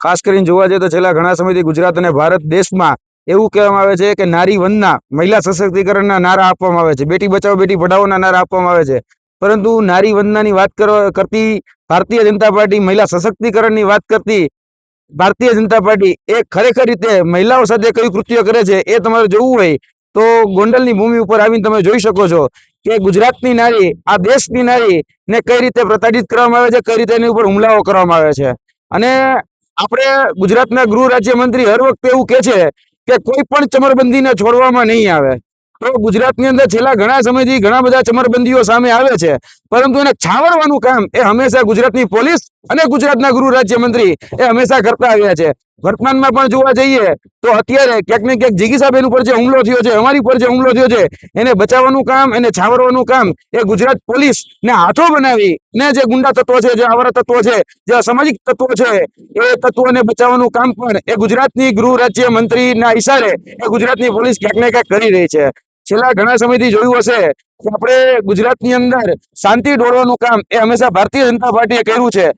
ખાસ કરીને જોવા જઈએ તો છેલ્લા ઘણા સમયથી ગુજરાત અને ભારત દેશમાં એવું કહેવામાં આવે છે કે નારી વંદના મહિલા સશક્તિકરણના નારા આપવામાં આવે છે, બેટી બચાવો બેટી પઢાઓના નારા આપવામાં આવે છે, પરંતુ નારી વંદનાની વાત કરતી ભારતીય જનતા પાર્ટી, મહિલા સશક્તિકરણની વાત કરતી ભારતીય જનતા પાર્ટી એ ખરેખર રીતે મહિલાઓ સાથે કયું કૃત્ય કરે છે એ તમારે જોવું હોય તો ગોંડલની ભૂમિ ઉપર આવીને તમે જોઈ શકો છો કે ગુજરાતની નારી, આ દેશની નારી ને કઈ રીતે પ્રતાડિત કરવામાં આવે છે, કઈ રીતે એની ઉપર હુમલાઓ કરવામાં આવે છે. અને આપણે ગુજરાતના ગૃહ રાજ્યમંત્રી હર વખતે એવું કહે છે કે કોઈ પણ ચમરબંધીને છોડવામાં નહીં આવે. તો ગુજરાતની અંદર છેલ્લા ઘણા સમયથી ઘણા બધા ચમરબંધીઓ સામે આવે છે, પરંતુ એને છાવરવાનું કામ એ હંમેશા ગુજરાતની પોલીસ અને ગુજરાતના ગૃહ રાજ્યમંત્રી એ હંમેશા કરતા આવ્યા છે. વર્તમાનમાં પણ જોવા જઈએ તો અત્યારે ક્યાંક ને ક્યાંક જિગીસાબેન ઉપર જે હુમલો થયો છે, અમારી પર જે હુમલો થયો છે, એને બચાવવાનું કામ, એને છાવરવાનું કામ એ ગુજરાત પોલીસ ને હાથો બનાવી ને જે ગુંડા તત્વો છે, જે આવારા તત્વો છે, જે અસામાજિક તત્વો છે, એ તત્વોને બચાવવાનું કામ પણ એ ગુજરાતની ગૃહ રાજ્ય મંત્રીના ઈશારે એ ગુજરાતની પોલીસ ક્યાંક ને ક્યાંક કરી રહી છે. છેલ્લા ઘણા સમયથી જોયું હશે કે આપણે ગુજરાતની અંદર શાંતિ દોડવાનું કામ એ હંમેશા ભારતીય જનતા પાર્ટીએ કર્યું છે.